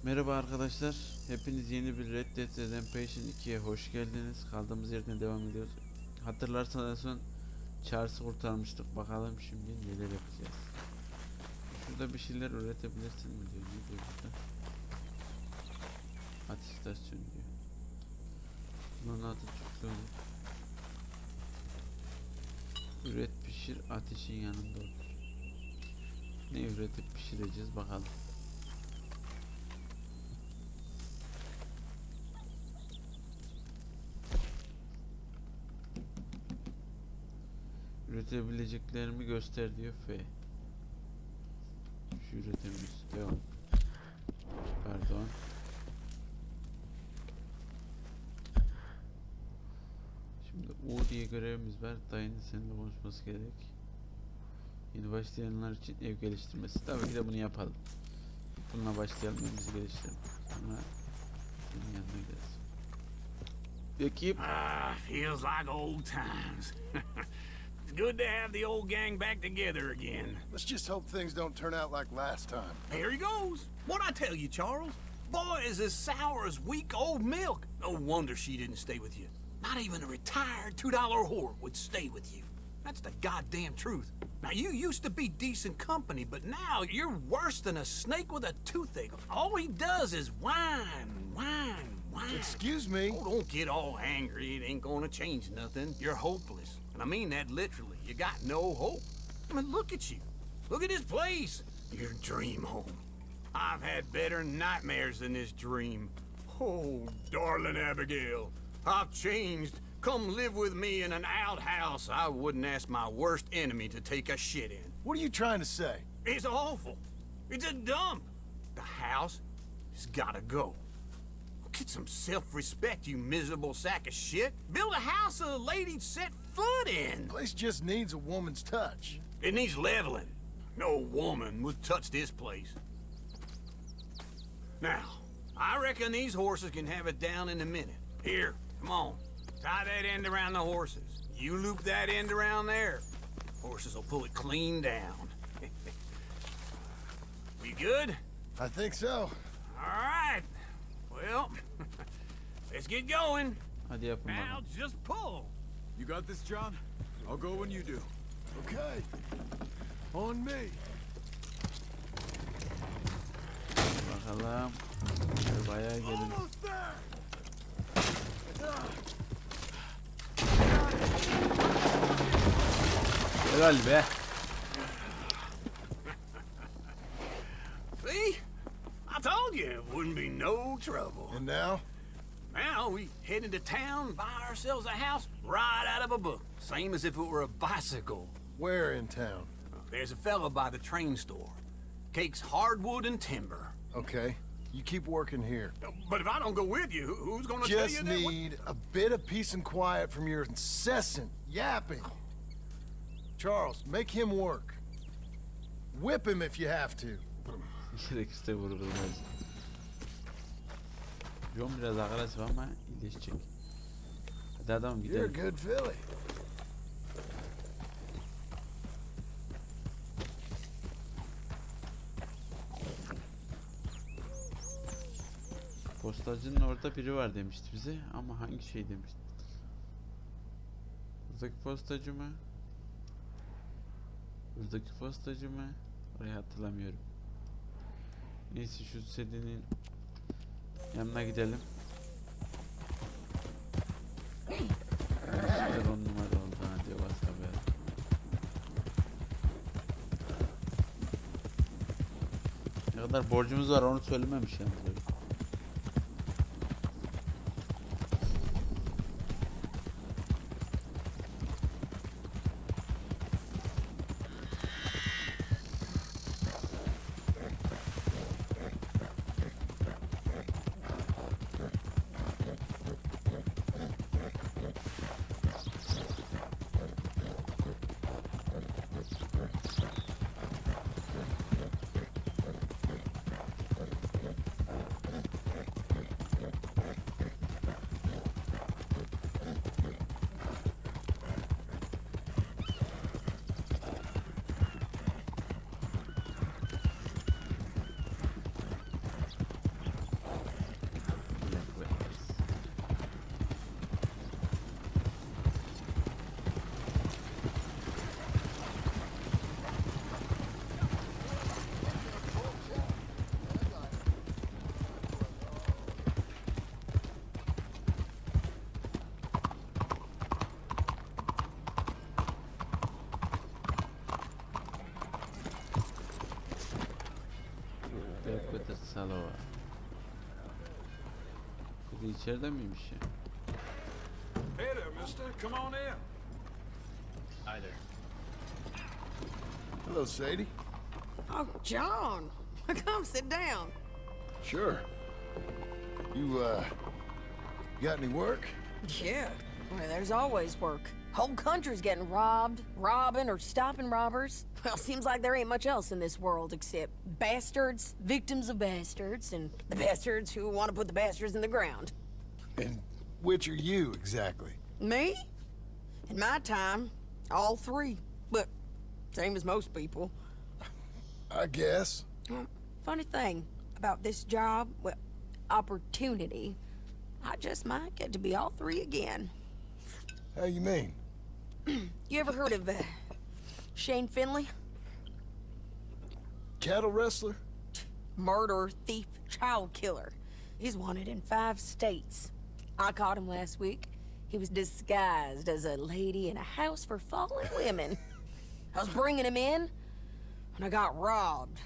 Merhaba arkadaşlar, hepiniz yeni bir Redempti 2'ye hoş geldiniz. Kaldığımız yerden devam ediyoruz. Hatırlarsanız en son Charles'ı kurtarmıştık. Bakalım şimdi neler yapacağız. Şurada bir şeyler üretebilirsin mi diyor. Ne diyor burada? Ateş istasyonu diyor. Bunun adı çok olur. Üret pişir ateşin yanında olur. Ne üretip pişireceğiz bakalım. Üretebileceklerimi göster diyor F. Şu üretemiyoruz. Devam. Pardon. Şimdi U diye görevimiz var. Dayının seninle konuşması gerek. Yeni başlayanlar için ev geliştirmesi. Tabii ki de bunu yapalım. Bununla başlayalım, evimizi geliştirelim. Sonra senin yanına gideriz. Peki. Feels like old times. It's good to have the old gang back together again. Let's just hope things don't turn out like last time. Here he goes. What'd I tell you, Charles? Boy is as sour as weak old milk. No wonder she didn't stay with you. Not even a retired $2 whore would stay with you. That's the goddamn truth. Now, you used to be decent company, but now you're worse than a snake with a toothache. All he does is whine. Excuse me? Oh, don't get all angry. It ain't gonna change nothing. You're hopeless. And I mean that literally. You got no hope. I mean, look at you. Look at this place. Your dream home. I've had better nightmares than this dream. Oh, darling Abigail, I've changed. Come live with me in an outhouse I wouldn't ask my worst enemy to take a shit in. What are you trying to say? It's awful. It's a dump. The house has gotta go. Get some self-respect, you miserable sack of shit. Build a house a lady'd set foot in. The place just needs a woman's touch. It needs leveling. No woman would touch this place. Now, I reckon these horses can have it down in a minute. Here, come on. Tie that end around the horses. You loop that end around there. Horses will pull it clean down. We good? I think so. All right. Well, let's get going. Hadi yapın Now bakalım. just pull. You got this, John? I'll go when you do. Okay. On me. Bakalım. Şöyle bayağı gelin. Almost there. Helal be. See? I told you it wouldn't be no trouble. And now? Now we head into town, buy ourselves a house right out of a book. Same as if it were a bicycle. Where in town? There's a fella by the train store. Cakes hardwood and timber. Okay. You keep working here. But if I don't go with you, who's gonna tell you Just that? need a bit of peace and quiet from your incessant yapping. Charles, make him work. Whip him if you have to. Gerekirse vurulmaz. John biraz agresif ama iyileşecek. Hadi adam You're a gidelim. good filly. Postacının orada biri var demişti bize ama hangi şey demişti? Buradaki postacı mı? Buradaki postacı mı? Orayı hatırlamıyorum. Neyse şu sedinin yanına gidelim. İşte 10 numara oldu ha diyor haber. Ne kadar borcumuz var onu söylememiş yalnız öyle. Salova. Bu da içeride miymiş ya? Hey there, mister. Come on in. Hi there. Hello, Sadie. Oh, John, come sit down. Sure. You got any work? Yeah, well, there's always work. Whole country's getting robbed, robbing, or stopping robbers. Well, seems like there ain't much else in this world except bastards, victims of bastards, and the bastards who want to put the bastards in the ground. And which are you, exactly? Me? In my time, all three. But same as most people. I guess. Well, funny thing about this job, well, opportunity, I just might get to be all three again. How you mean? You ever heard of Shane Finley? Cattle wrestler? Murderer, thief, child killer. He's wanted in 5 states. I caught him last week. He was disguised as a lady in a house for fallen women. I was bringing him in, and I got robbed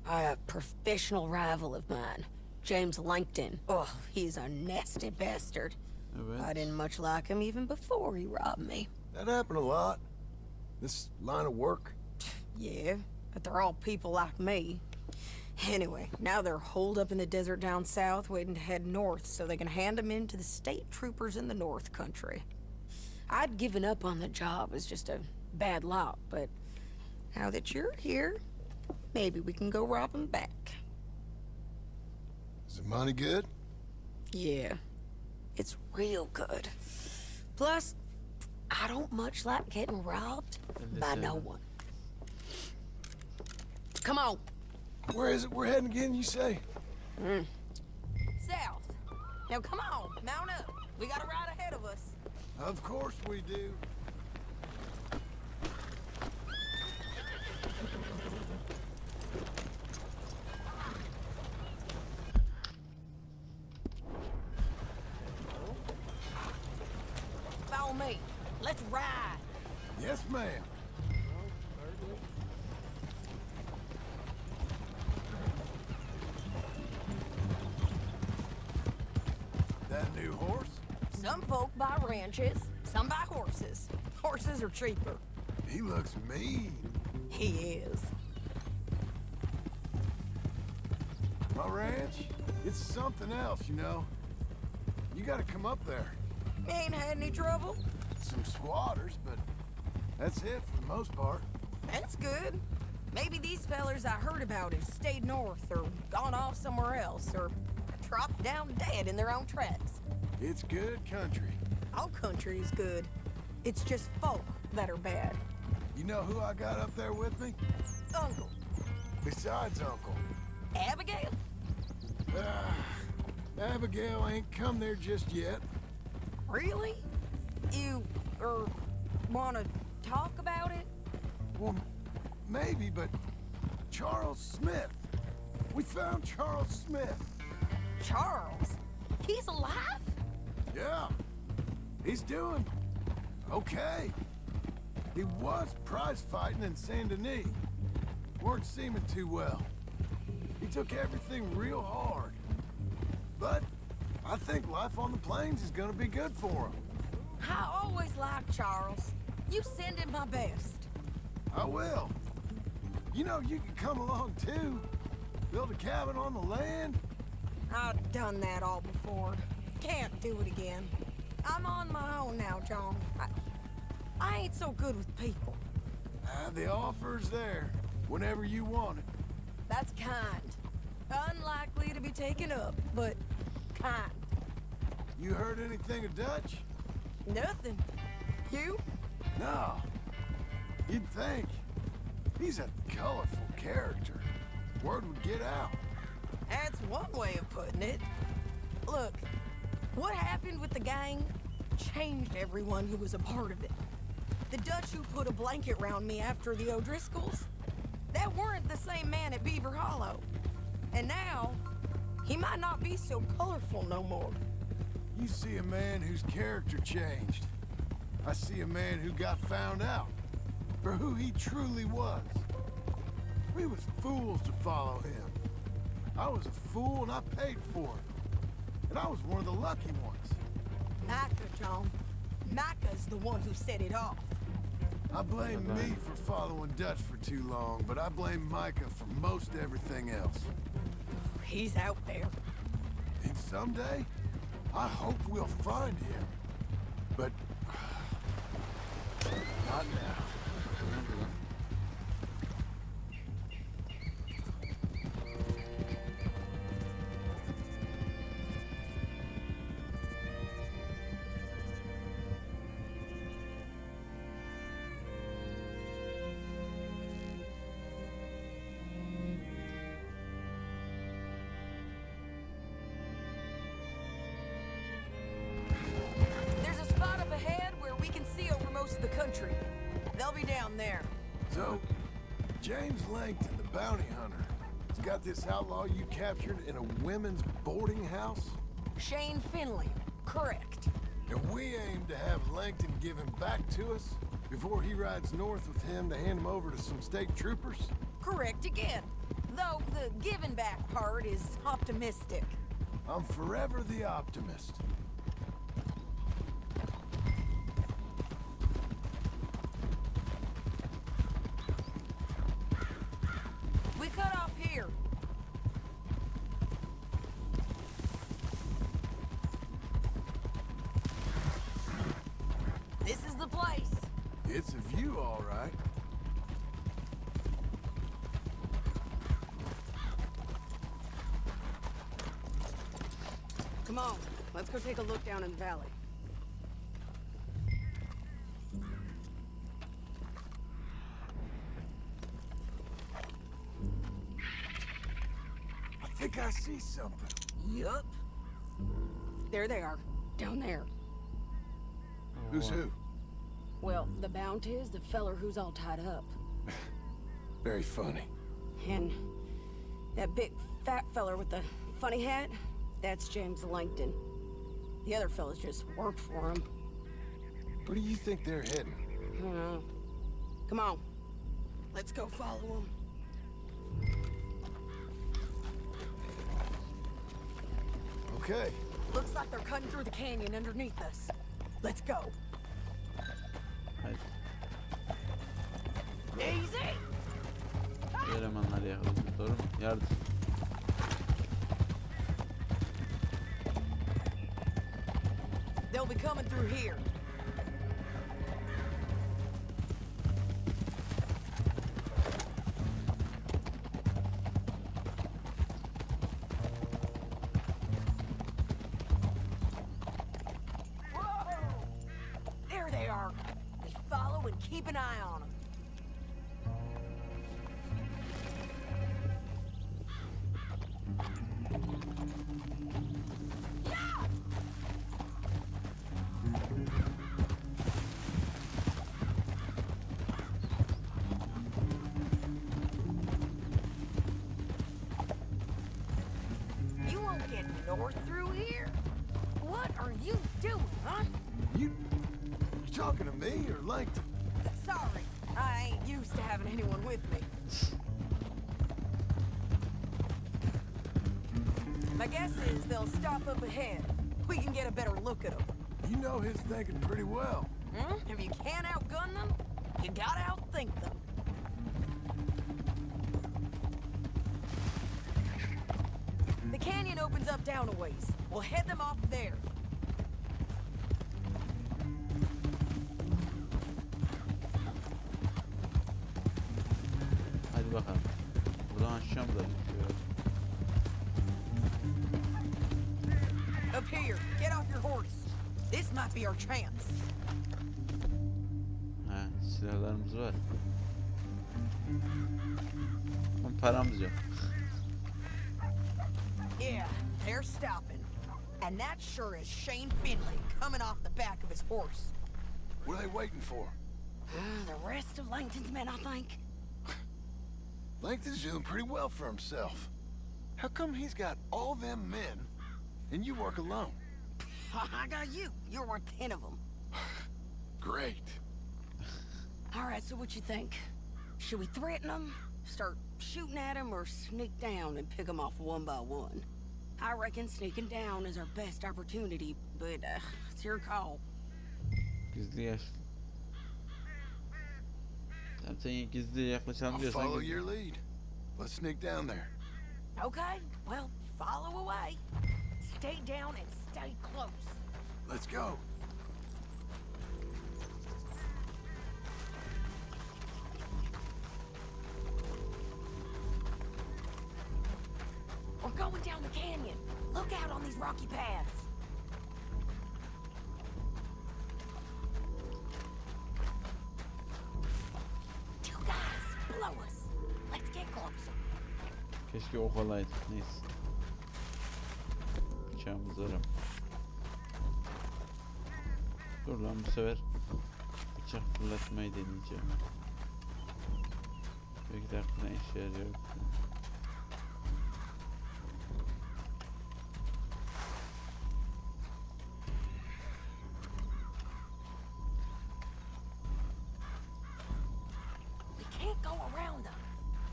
by a professional rival of mine, James Langton. Oh, he's a nasty bastard. Evet. I didn't much like him even before he robbed me. That happened a lot. This line of work. Yeah, but they're all people like me. Anyway, now they're holed up in the desert down south, waiting to head north so they can hand them in to the state troopers in the north country. I'd given up on the job as just a bad lot, but now that you're here, maybe we can go rob them back. Is the money good? Yeah, it's real good. Plus, I don't much like getting robbed by no one. Come on. Where is it we're heading again, you say? South. Now come on, mount up. We got a ride ahead of us. Of course we do. Follow me. Let's ride. Yes, ma'am. That new horse? Some folk buy ranches, some buy horses. Horses are cheaper. He looks mean. He is. My ranch, it's something else, you know. You gotta come up there. Ain't had any trouble? Some squatters, but that's it for the most part. That's good. Maybe these fellers I heard about have stayed north or gone off somewhere else or dropped down dead in their own tracks. It's good country. All country is good. It's just folk that are bad. You know who I got up there with me? Uncle. Besides Uncle. Abigail? Abigail ain't come there just yet. Really? You, wanna talk about it? Well, maybe, but Charles Smith. We found Charles Smith. Charles? He's alive? Yeah. He's doing okay. He was prize fighting in Saint Denis. Weren't seeming too well. He took everything real hard. But I think life on the plains is gonna be good for him. I always liked Charles. You send him my best. I will. You know, you can come along too. Build a cabin on the land. I've done that all before. Can't do it again. I'm on my own now, John. I ain't so good with people. The offer's there whenever you want it. That's kind. Unlikely to be taken up, but kind. You heard anything of Dutch? Nothing. You? No. You'd think. He's a colorful character. Word would get out. That's one way of putting it. Look, what happened with the gang changed everyone who was a part of it. The Dutch who put a blanket round me after the O'Driscolls, that weren't the same man at Beaver Hollow. And now, he might not be so colorful no more. You see a man whose character changed. I see a man who got found out for who he truly was. We was fools to follow him. I was a fool and I paid for it. And I was one of the lucky ones. Micah, John. Micah's the one who set it off. I blame me for following Dutch for too long, but I blame Micah for most everything else. He's out there. And someday, I hope we'll find him. But not now. There's a spot up ahead where we can see over most of the country. They'll be down there. So, James Langton, the bounty hunter, has got this outlaw you captured in a women's boarding house? Shane Finley. Correct. And we aim to have Langton give him back to us before he rides north with him to hand him over to some state troopers? Correct again. Though the giving back part is optimistic. I'm forever the optimist. We cut off here. This is the place. It's a view, all right. Come on, let's go take a look down in the valley. I think I see something. Yup. There they are, down there. Who's who? Well, the bounty is the feller who's all tied up. Very funny. And that big fat feller with the funny hat, that's James Langton. The other fellas just worked for him. Where do you think they're heading? I don't know. Come on, let's go follow them. Okay. Looks like they're cutting through the canyon underneath us. Let's go. Haydi. Easy! Elemanlar yakaladı. Doğru mu? Yardım. They'll be coming through here. Whoa! There they are. We follow and keep an eye on them. You won't get north through here? What are you doing, huh? You talking to me or Langton? Sorry, I ain't used to having anyone with me. My guess is they'll stop up ahead. We can get a better look at them. You know his thinking pretty well. If you can't outgun them, you gotta outthink them. The canyon opens up down a ways. We'll head them off there. Hadi bakalım. Buradan aşağı mı da gidiyor? Up here, get off your horse. This might be our chance. Ha, silahlarımız var. Ama paramız yok. Yeah, they're stopping. And that sure is Shane Finley coming off the back of his horse. What are they waiting for? The rest of Langton's men, I think. Langton's doing pretty well for himself. How come he's got all them men, and you work alone? I got you. You're worth 10 of them. Great. All right, so what you think? Should we threaten them? Start shooting at them or sneak down and pick them off one by one? I reckon sneaking down is our best opportunity, but it's your call. Gizli yaşlı. Tamam, sen gizli yaklaşalım I'll diyorsan follow gizli. your lead. Let's sneak down there. Okay, well, follow away. Stay down and stay close. Let's go. We're going down the canyon. Look out on these rocky paths. Two guys below us. Let's get closer. Keşke ok alaydık, neyse. Bıçağımızı aram. Dur lan, bu sefer bıçak fırlatmayı deneyeceğim. Belki de aklına işe yarıyor.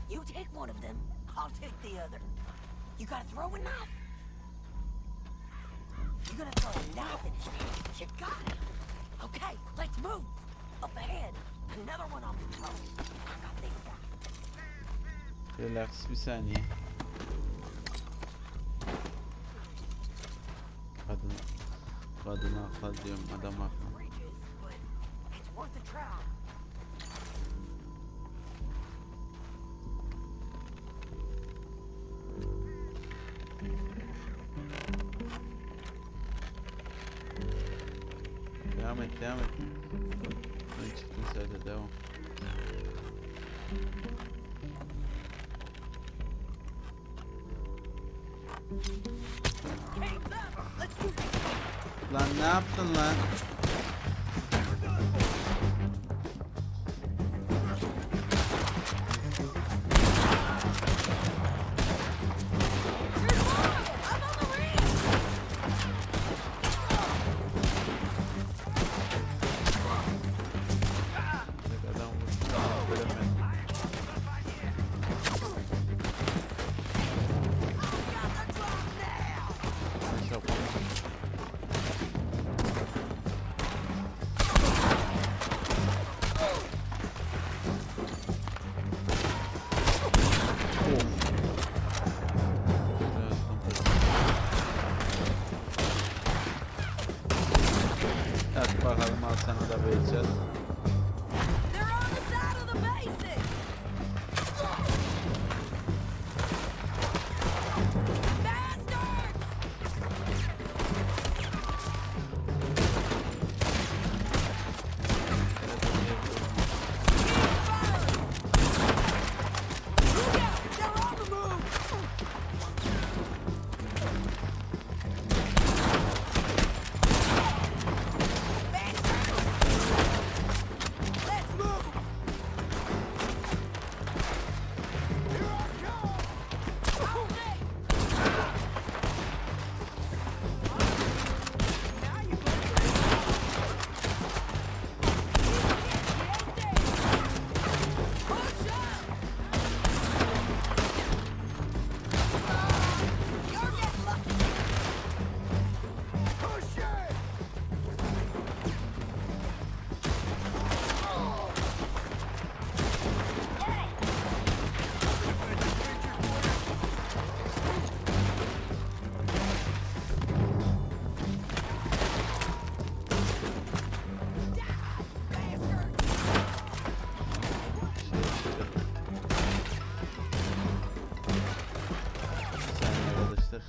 You take one of them, I'll take the other. You gotta throw a knife. You gotta throw a knife in his hand. You got it. Okay, let's move. Up ahead, another one on the road. I got this guy. Relax, bir saniye. Kadın akla diyorum, adam akla. Bridges, but it's worth a try. Devam et, devam et. Ben çıktım, söyle, devam. Lan ne yaptın lan? Hadi bakalım, al sana da vereceğiz. They're on the side of the basin. Bastards! Look out! They're on the move! Let's move! Here I come! Hold it! Now you push up! You're getting lucky! Push it! Bir saniye arkadaşlar.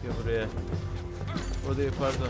Gel buraya. O değil, pardon.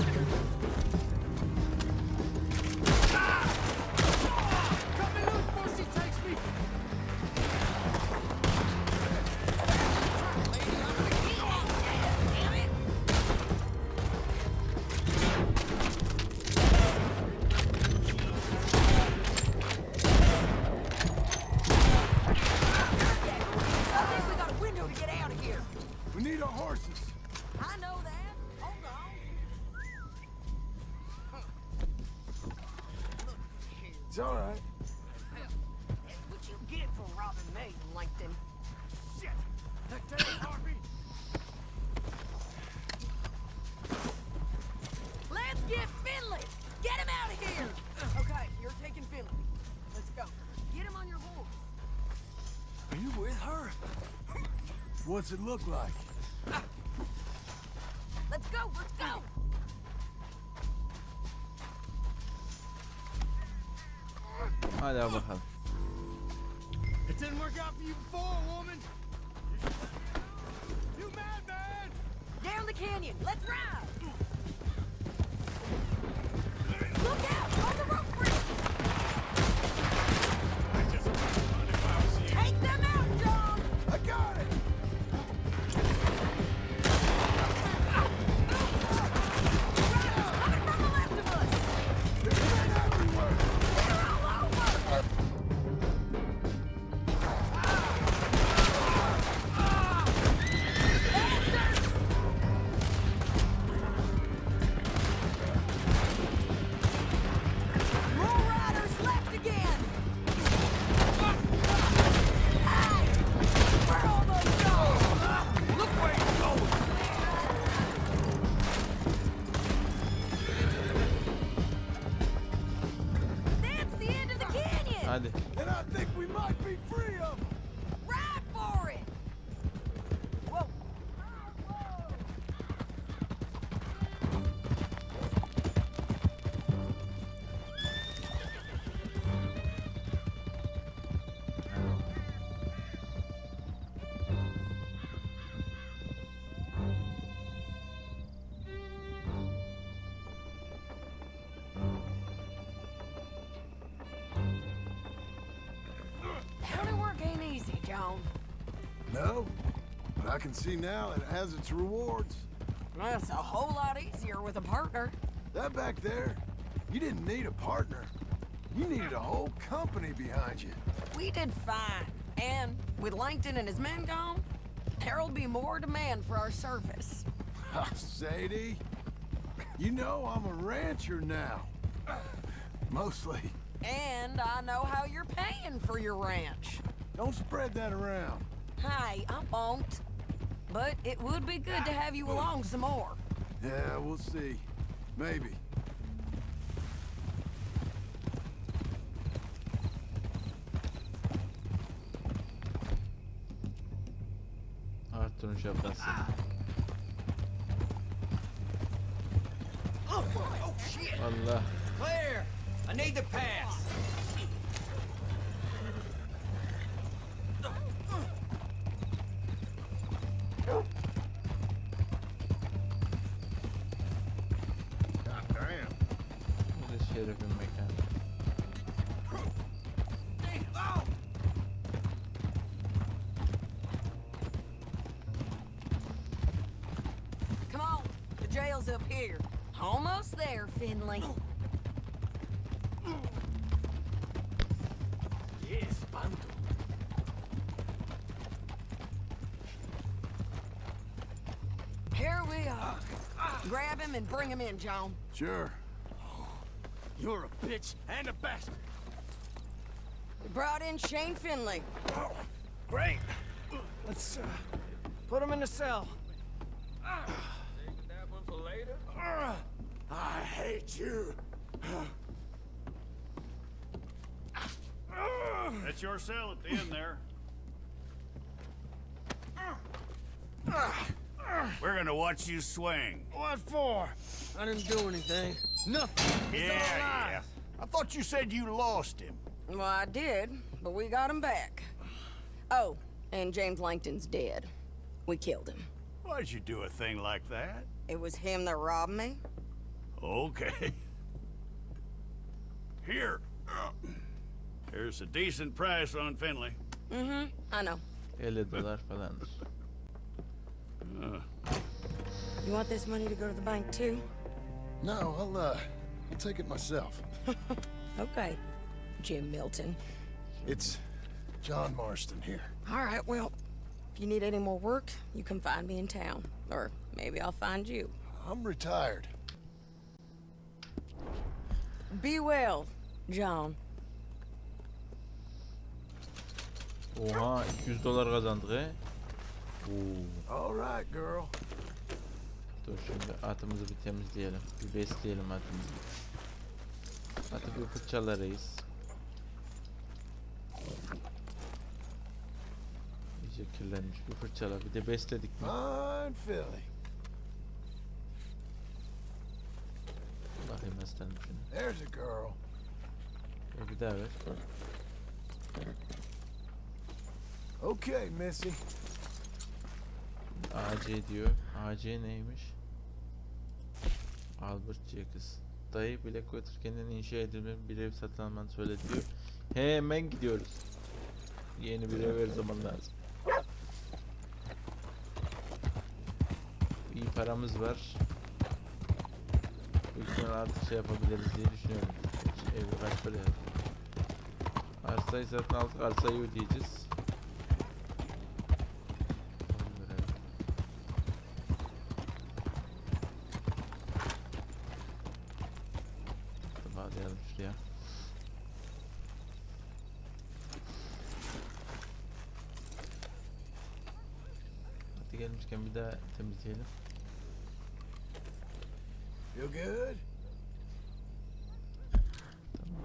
What's it look like? Let's go, let's go! Hadi al bakalım. It didn't work out for you before, woman. You mad, man? Down the canyon, let's ride! Look out, on the rope bridge! Take them out, John! I got it. Coming from the left of us! There's men everywhere. They're all over! Bastards! More riders left again! Hey! We're almost gone! Look where you're going. That's the end of the canyon! Hadi. And I think we might be free of them. Ride for it! Whoa! County work ain't easy, John. No, but I can see now it has its rewards. That's a whole lot easier with a partner. That back there, you didn't need a partner. You needed a whole company behind you. We did fine. And with Langton and his men gone, there'll be more demand for our service. Sadie, you know I'm a rancher now. Mostly. And I know how you're paying for your ranch. Don't spread that around. Hey, I won't. But it would be good to have you along some more. Yeah, we'll see. Maybe. Arthur'un şapkası. Oh shit! Vallahi. Claire, I need the pass. Bu da şerefin mekanı. Come on, the jail's up here. Almost there, Finley. Yes, Bantu. Here we are. Grab him and bring him in, John. Sure. You're a bitch and a bastard. We brought in Shane Finley. Oh, great. Let's put him in the cell. Saving that one for later? I hate you. That's your cell at the end there. We're gonna watch you swing. What for? I didn't do anything. Nothing. It's all Yeah. lies. I thought you said you lost him. Well, I did, but we got him back. Oh, and James Langton's dead. We killed him. Why'd you do a thing like that? It was him that robbed me. Okay. Here. Here's a decent price on Finley. Mm-hmm, I know. $50 falandır. You want this money to go to the bank, too? No, I'll take it myself. Okay, Jim Milton. It's John Marston here. All right, well, if you need any more work, you can find me in town. Or maybe I'll find you. I'm retired. Be well, John. Oha $200 kazandık he. Oo. All right, girl. Dur şimdi atımızı bir temizleyelim. Bir besleyelim atımızı. Atı bir fırçalarız. iyice kirlenmiş. Bir fırçala, bir de besledik mi? Fine filly. Bakayım aslanım şunu. There's a girl. Bir daha ver. Okay, Missy. AC diyor. AC neymiş? Albert Jacobs. Dayı Blackwater kendini inşa edilmeyen bir ev satın almanı söyledi diyor. Hemen gidiyoruz. Yeni bir ev her zaman lazım. İyi paramız var. Büyük ihtimal artık şey yapabiliriz diye düşünüyorum. Evi kaç para yaptı? Arsayı satın aldık, arsayı ödeyeceğiz. Bağlayalım şuraya. Hadi gelmişken bir daha temizleyelim. Feel good? Tamam.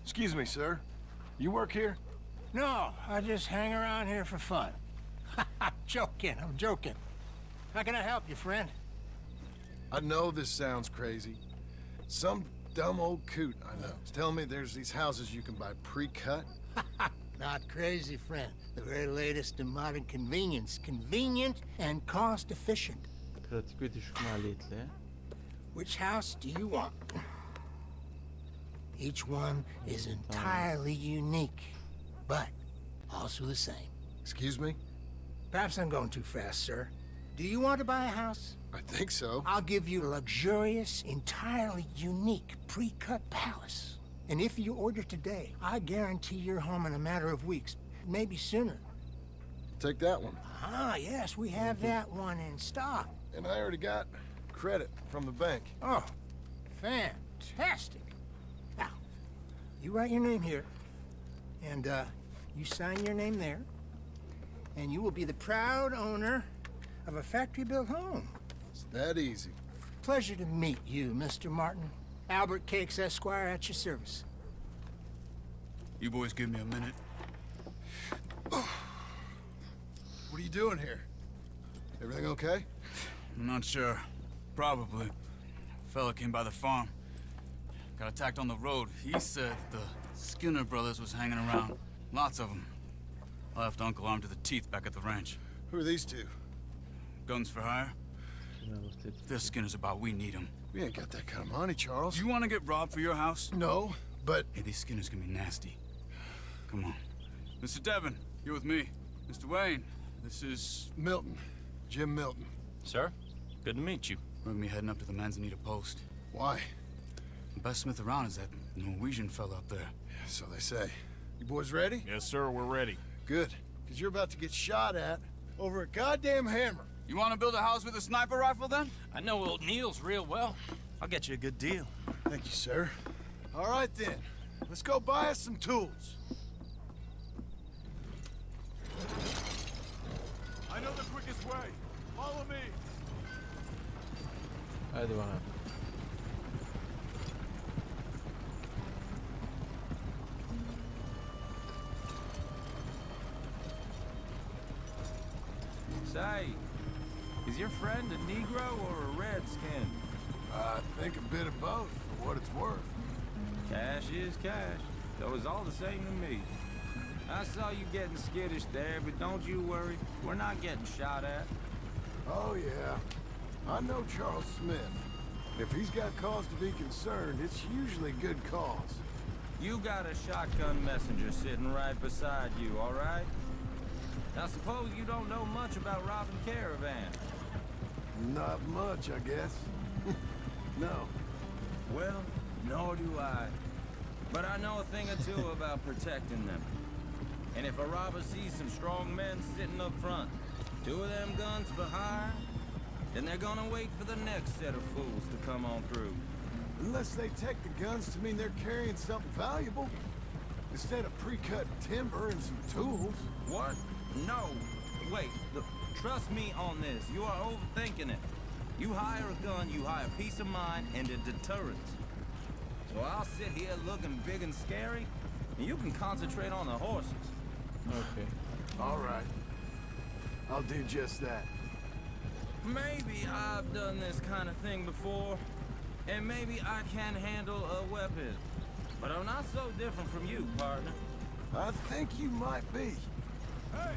Excuse me, sir. You work here? No, I just hang around here for fun. I'm joking. How can I help you, friend? I know this sounds crazy. Some dumb old coot I know is telling me there's these houses you can buy pre-cut. Not crazy, friend. The very latest in modern convenience. Convenient and cost-efficient. Pratik ve düşük maliyetli. Which house do you want? Each one is entirely unique, but also the same. Excuse me? Perhaps I'm going too fast, sir. Do you want to buy a house? I think so. I'll give you a luxurious, entirely unique pre-cut palace. And if you order today, I guarantee you're home in a matter of weeks, maybe sooner. Take that one. Ah, yes, we have that one in stock. And I already got credit from the bank. Oh, fantastic. Now, you write your name here, and you sign your name there, and you will be the proud owner of a factory-built home. It's that easy. Pleasure to meet you, Mr. Martin. Albert Cakes, Esquire, at your service. You boys give me a minute. What are you doing here? Everything okay? I'm not sure. Probably. Fella came by the farm. Got attacked on the road. He said the Skinner brothers was hanging around. Lots of them. I left Uncle armed to the teeth back at the ranch. Who are these two? Guns for hire? If they're Skinner's about, we need them. We ain't got that kind of money, Charles. You want to get robbed for your house? No, but... Hey, these Skinners can be nasty. Come on. Mr. Devon, you're with me. Mr. Wayne, this is... Milton. Jim Milton. Sir, good to meet you. We're gonna be heading up to the Manzanita post. Why? The best smith around is that Norwegian fella up there. So they say. You boys ready? Yes, sir, we're ready. Good. Because you're about to get shot at over a goddamn hammer. You want to build a house with a sniper rifle, then? I know old Neil's real well. I'll get you a good deal. Thank you, sir. All right, then. Let's go buy us some tools. I know the quickest way. Follow me. Hadi bakalım. Say, is your friend a Negro or a Redskin? I think a bit of both, for what it's worth. Cash is cash, though it's all the same to me. I saw you getting skittish there, but don't you worry. We're not getting shot at. Oh, yeah. I know Charles Smith. If he's got cause to be concerned, it's usually good cause. You got a shotgun messenger sitting right beside you, all right? Now suppose you don't know much about robbing caravans. Not much, I guess. No. Well, nor do I. But I know a thing or two about protecting them. And if a robber sees some strong men sitting up front, 2 of them guns for hire, then they're gonna wait for the next set of fools to come on through. Unless they take the guns to mean they're carrying something valuable. Instead of pre-cut timber and some tools. What? No. Wait, look, trust me on this. You are overthinking it. You hire a gun, you hire peace of mind and a deterrent. So I'll sit here looking big and scary, and you can concentrate on the horses. Okay. All right. I'll do just that. Maybe I've done this kind of thing before, and maybe I can handle a weapon. But I'm not so different from you, partner. I think you might be. Hey,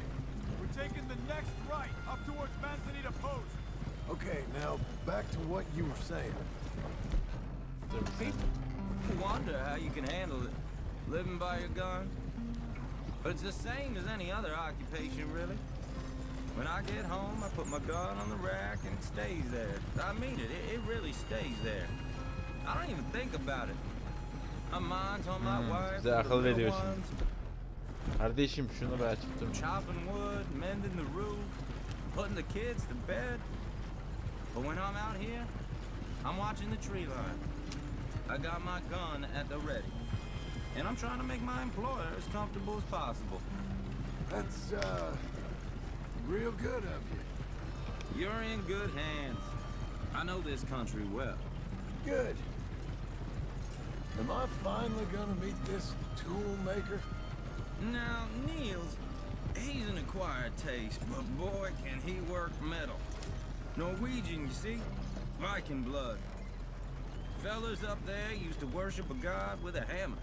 we're taking the next right up towards Manzanita Post. Okay, now back to what you were saying. People wonder how you can handle it, living by your gun. But it's the same as any other occupation, really. When I get home, I put my gun on the rack and it stays there. I mean it, it really stays there. I don't even think about it. My mind's on my wife, bize akıl the little veriyorsun. ones, Kardeşim şunu be açıp durma. chopping wood, mending the roof, putting the kids to bed. But when I'm out here, I'm watching the tree line. I got my gun at the ready. And I'm trying to make my employer as comfortable as possible. That's, real good of you. You're in good hands. I know this country well. Good. Am I finally gonna meet this tool maker? Now, Niels, he's an acquired taste, but boy, can he work metal. Norwegian, you see? Viking blood. Fellas up there used to worship a god with a hammer.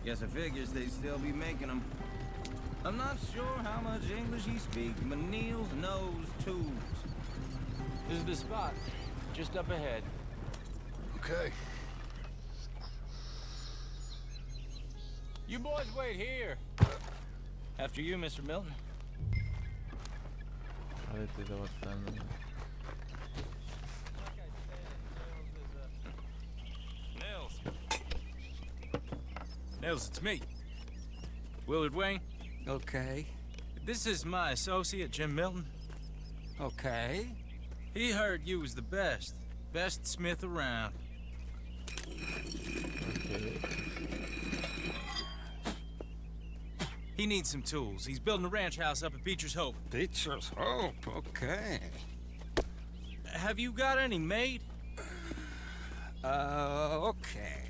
Guess I figures they'd still be making them. I'm not sure how much English he speaks, but Niels knows tools. This is the spot, just up ahead. Okay. You boys wait here. After you, Mr. Milton. Haritaya baksanım. Nils. Nils, it's me. Willard Wayne. Okay. This is my associate, Jim Milton. Okay. He heard you was the best. Best smith around. Okay. He needs some tools. He's building a ranch house up at Beecher's Hope. Beecher's Hope, okay. Have you got any made? Okay.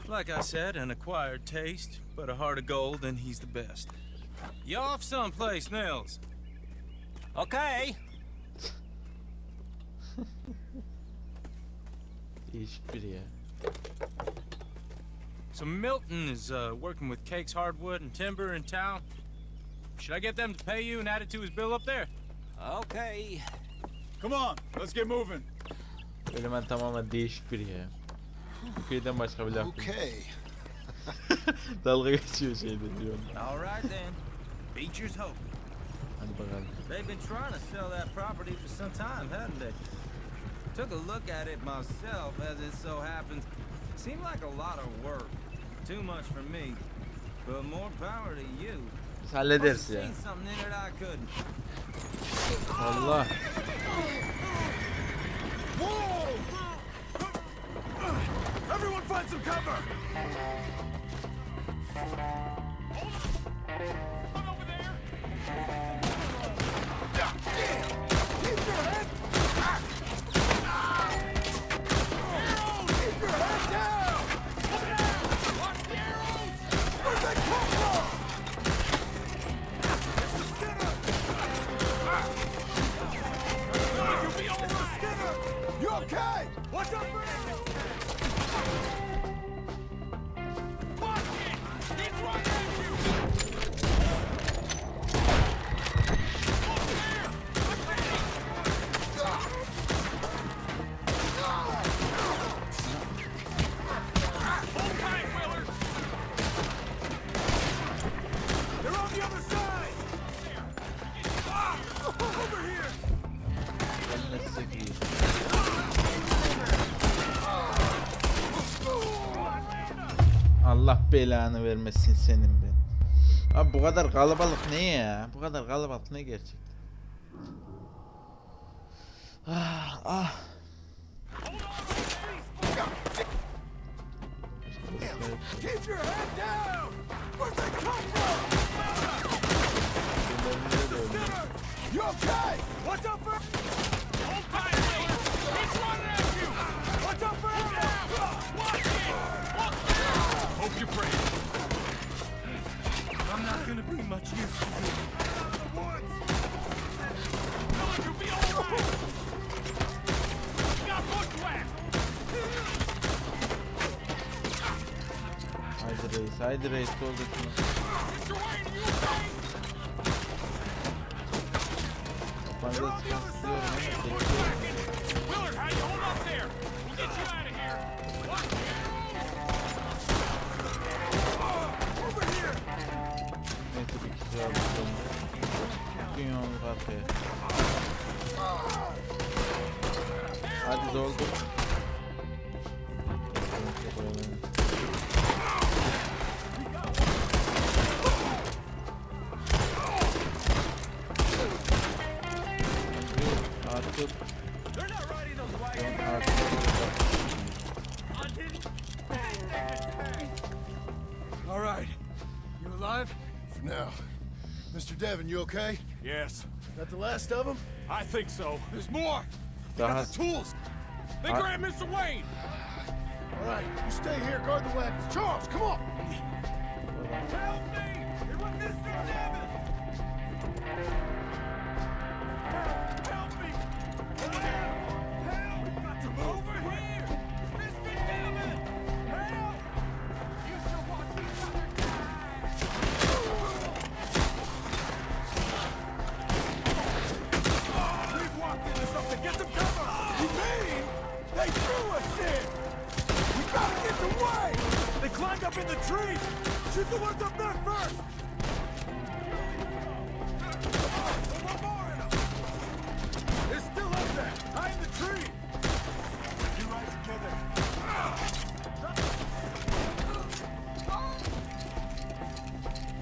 Like I said, an acquired taste, but a heart of gold, and he's the best. You off someplace, Nils? Okay. Değişik biri ya. So Milton is working with Cake's Hardwood and Timber in town. Should I get them to pay you and add it to his bill up there? Okay. Come on, let's get moving. Eleman tamamen değişik biri ya. Bu köyden başka bir laf yok. Okay. Dalga geçiyor şeyde diyor. All right then. Beecher's Hope. Hadi bakalım. They've been trying to sell that property for some time, haven't they? Took a look at it myself, as it so happens. Seemed like a lot of work. Too much for me. But more power to you. Biz hallederiz Must've ya. seen something in it I couldn't. Allah. Whoa! Everyone find some cover! Over there! Keep your head! Keep your head down! Watch the arrows! Where'd they come from? It's the Skinner! You'll be all right! Skinner! You okay? Watch out for enemies! Watch it! He's right at you! Over there! Hold tight, Willard! They're on the other side! Over here! Gelmezsek iyi. Allah belanı vermesin senin ben. Abi bu kadar kalabalık ne ya? Bu kadar kalabalık ne gerçekten? Ah ah. Keep your head down! Where'd they come from? You okay? Haydi reis doldursunuz. Fazla çıkan istiyorum ama çekiyorum. Willard, how you hold up there? We'll get you out of here. Over here. Neyse bir kişi aldı sonunda. Gün yolunu arkaya. Hadi doldur. Artık They're not riding those wagons. I didn't think they could. All right. You alive? For now. Mr. Devon, you okay? Yes, That the last of them? I think so. There's more! daha Tools. They grabbed Mr. Wayne. All right, you stay here, guard the wagons. Charles, come on! Help me! It was Mr. Devon. Help me! Help! We've got to move over here. Mr. Devon! Help! You should watch each other die. We've walked into something. Get some cover. You mean they threw us in? We gotta get away! They climbed up in the trees. Shoot the ones up there first. One more in them. They're still up there, high in the tree. You right together.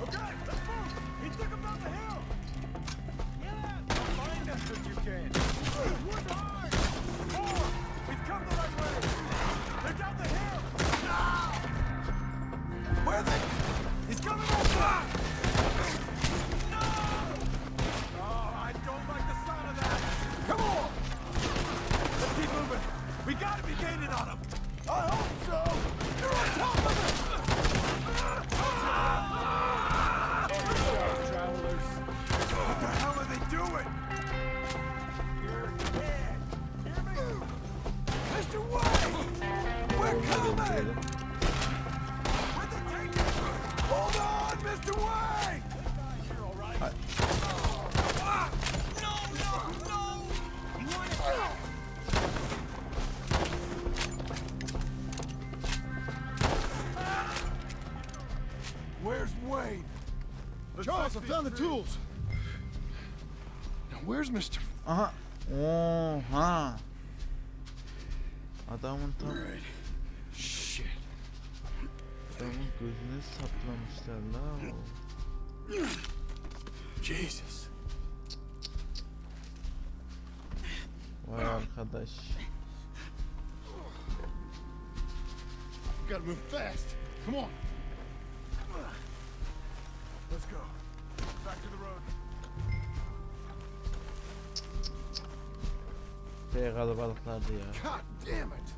Okay, let's move. He took them down the hill. Yeah, find us if you can. Wood hard. More. We've come the right way. They're down the hill. Where are they? He's coming up front. No! Oh, I don't like the sound of that. Come on! Let's keep moving. We gotta be gaining on him. I hope so! You're on top of it! Travelers. What the hell are they doing? You're dead. Hear me? Mr. Wayne! We're coming! Where'd they take you? Hold on, Mr. Wayne! You're all right. Where's Wayne? Charles, I found the tools. Now, where's Mr. aha. Oha. Adamın tam Shit. adamın gözüne saplamışlar la. Jesus. Vay arkadaş. We gotta move fast. Come on. Let's go. Back to the road. Pek kalabalıklardı ya. God damn it.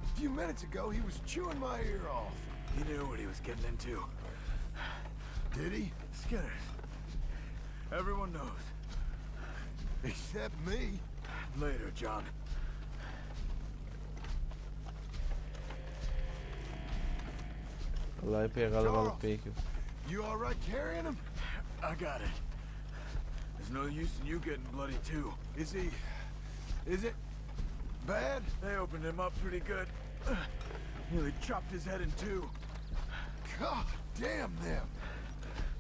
A few minutes ago, he was chewing my ear off. He knew what he was getting into. Did he? Skinner. Everyone knows. Except me. Later, John. Vallahi pek kalabalık bir ekip. You all right carrying him? I got it. There's no use in you getting bloody too. Is he... Is it bad? They opened him up pretty good. Nearly chopped his head in two. God damn them.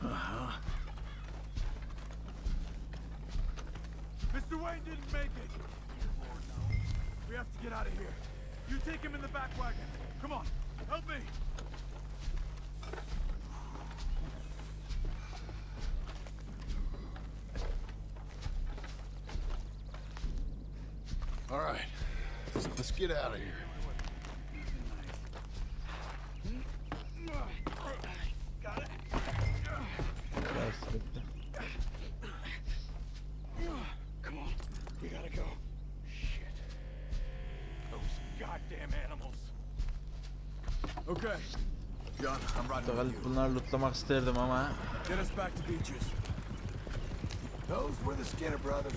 Uh-huh. Mr. Wayne didn't make it. We have to get out of here. You take him in the back wagon. Come on, help me. All right. Let's get out of here. Got it. Ders bitti. Come on, we gotta go. Shit. Those goddamn animals. Okay. John, I'm riding with Galip you. bunları lootlamak isterdim ama Get us back to Beaches. Those were the Skinner brothers.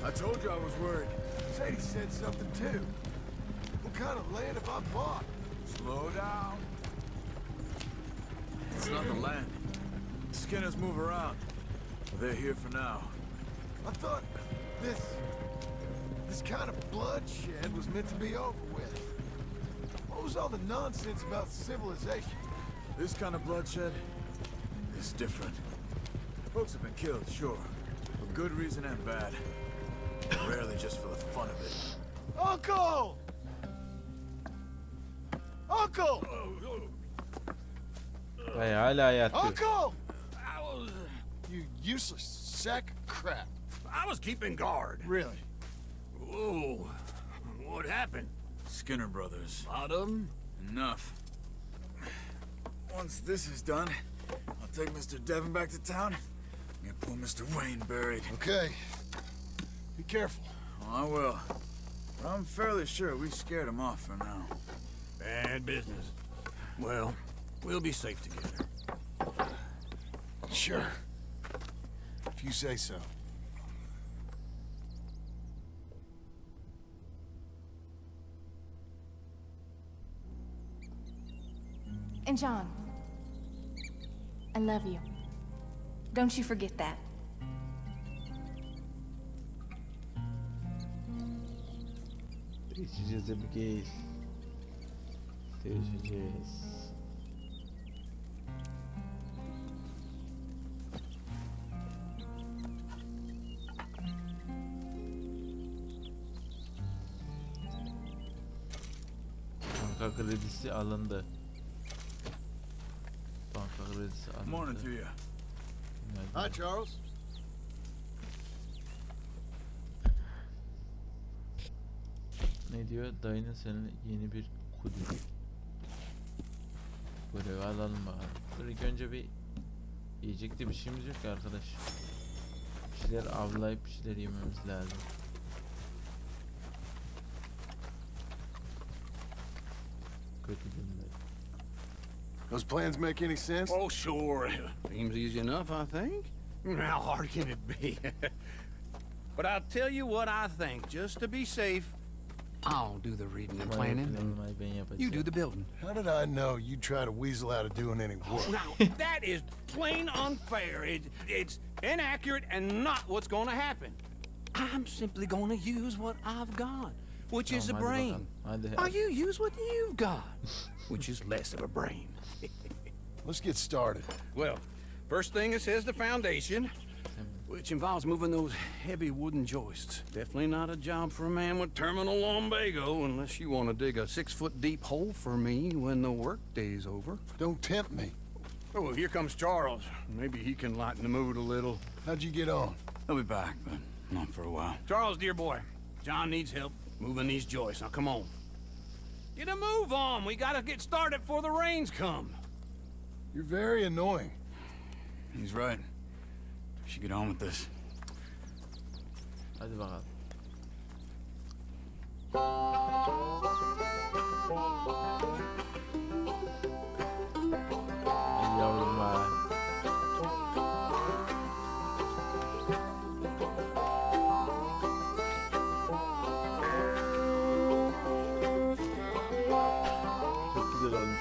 I told you I was worried. Sadie said something too. What kind of land have I bought? Slow down. It's not the land. Skinners move around. They're here for now. I thought this kind of bloodshed was meant to be over with. What was all the nonsense about civilization? This kind of bloodshed is different. Folks have been killed, sure. For good reason and bad. Rarely just for the fun of it. Uncle! Uncle! Vay hala yatıyor. Uncle! I was... You useless sack of crap. I was keeping guard. Really? Whoa. What happened? Skinner brothers. Lot of them? Enough. Once this is done, I'll take Mr. Devon back to town and get poor Mr. Wayne buried. Okay. Be careful. Oh, I will. But I'm fairly sure we scared him off for now. Bad business. Well, we'll be safe together. Sure. If you say so. And John, I love you. Don't you forget that. Değişeceğiz Abigail. Değişeceğiz. Banka kredisi alındı. Banka kredisi alındı. Morning to you. Hi, Charles. Ne diyor? Dayının seninle yeni bir kudüs. Görevi alalım bakalım. Dur ilk önce bir yiyecekte bir şeyimiz yok ki arkadaş. Bir şeyler avlayıp bir şeyler yememiz lazım. Kötü günler. Those plans make any sense? Oh, sure. Seems easy enough, I think. How hard can it be? But I'll tell you what I think, just to be safe. I'll do the reading and planning, and you do the building. How did I know you'd try to weasel out of doing any work? Now, that is plain unfair. It's inaccurate and not what's going to happen. I'm simply going to use what I've got, which is a brain. Or you use what you've got, which is less of a brain. Let's get started. Well, first thing it says the foundation, which involves moving those heavy wooden joists. Definitely not a job for a man with terminal lumbago, unless you want to dig a 6-foot deep hole for me when the workday's over. Don't tempt me. Oh, here comes Charles. Maybe he can lighten the mood a little. How'd you get on? He'll be back, but not for a while. Charles, dear boy, John needs help moving these joists. Now, come on. Get a move on. We gotta get started before the rains come. You're very annoying. He's right. We should get on with this. Hadi bakalım. Ay yavrum ha. Çok güzel olmuş.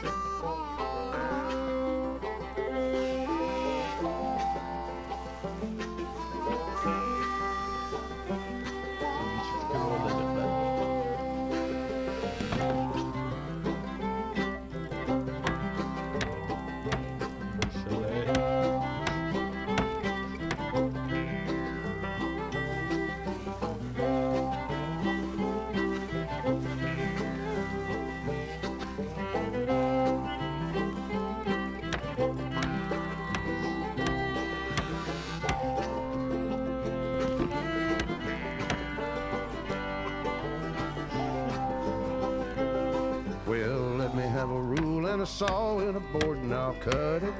Well, let me have a rule and a saw and a board and I'll cut it.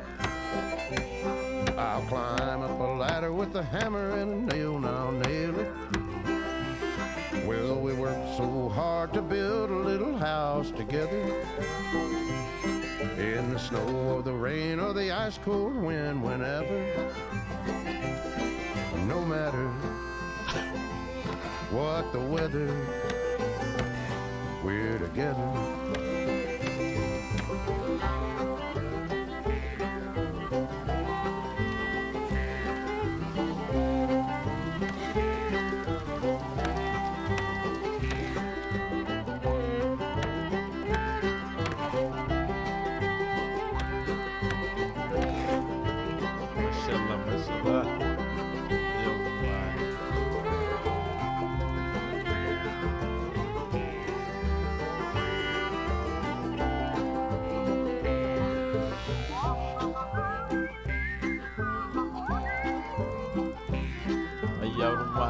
I'll climb up a ladder with a hammer and a nail and I'll nail it. Well, we worked so hard to build a little house together. In the snow or the rain or the ice cold wind, whenever. No matter what the weather, we're together.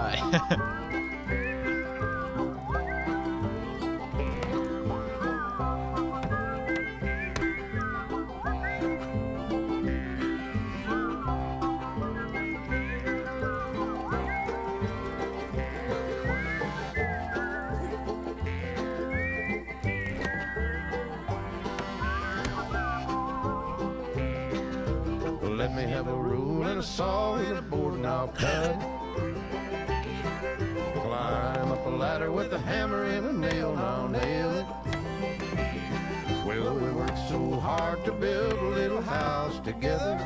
Vay. Let me have a rule and a saw and a board and I'll cut it. Climb up a ladder with a hammer and a nail and I'll nail it. Well, we worked so hard to build a little house together.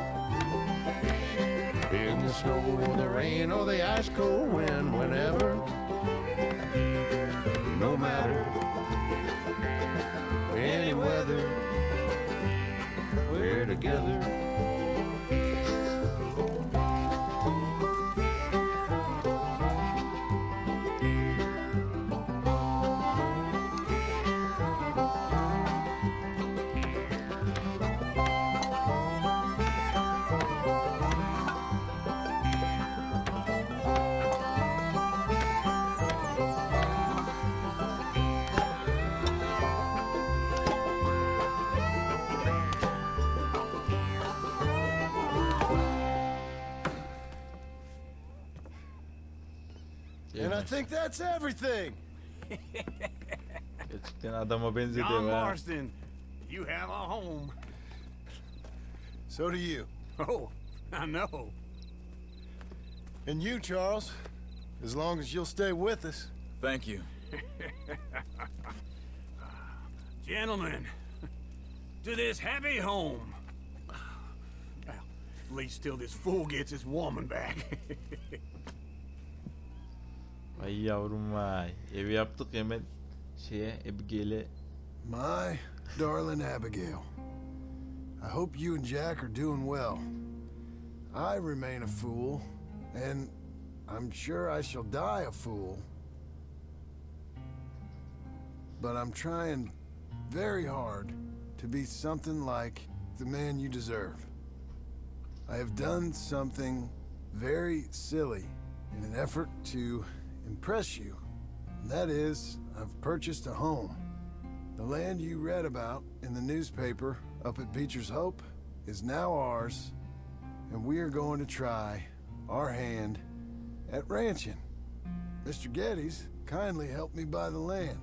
In the snow, the rain, or the ice cold wind, whenever. No matter any weather, we're together. And I think that's everything. Gerçekten adama benzedi John ha. Marston, you have a home. So do you. Oh, I know. And you, Charles. As long as you'll stay with us. Thank you. Gentlemen, to this happy home. Well, at least till this fool gets his woman back. Vay yavrum vay. Evi yaptık hemen şeye Abigail'e. My darling Abigail, I hope you and Jack are doing well. I remain a fool, and I'm sure I shall die a fool. But I'm trying very hard to be something like the man you deserve. I have done something very silly in an effort to impress you. And that is, I've purchased a home. The land you read about in the newspaper up at Beecher's Hope is now ours, and we are going to try our hand at ranching. Mr. Geddes kindly helped me buy the land.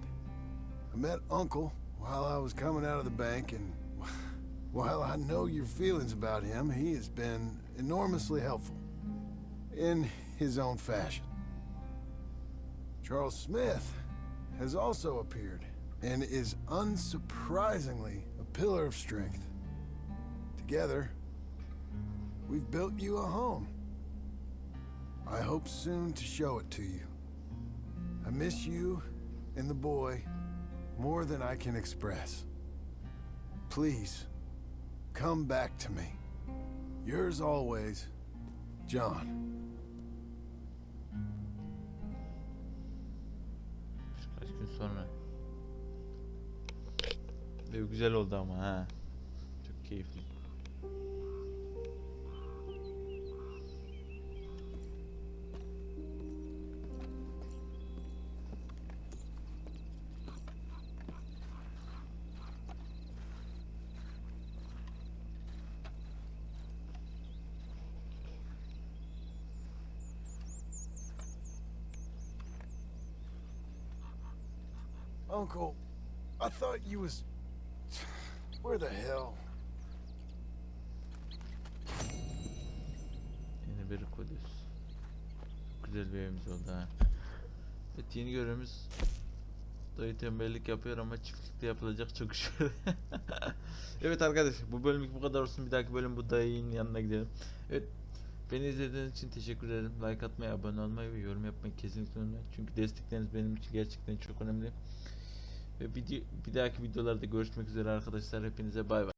I met Uncle while I was coming out of the bank, and while I know your feelings about him, he has been enormously helpful in his own fashion. Charles Smith has also appeared and is unsurprisingly a pillar of strength. Together, we've built you a home. I hope soon to show it to you. I miss you and the boy more than I can express. Please, come back to me. Yours always, John. Kaç gün sonra. Ev güzel oldu ama ha. Çok keyifli. Uncle, I thought you was... Where the hell? Yeni bir Kudüs. Güzel bir evimiz oldu ha. Evet, yeni görevimiz dayı tembellik yapıyor ama çiftlikte yapılacak çok iş var. Evet arkadaşlar, bu bölümlük bu kadar olsun. Bir dahaki bölüm bu dayının yanına gidelim. Evet, beni izlediğiniz için teşekkür ederim. Like atmayı, abone olmayı ve yorum yapmayı kesinlikle unutmayın. Çünkü destekleriniz benim için gerçekten çok önemli. Ve bir dahaki videolarda görüşmek üzere arkadaşlar. Hepinize bay bay.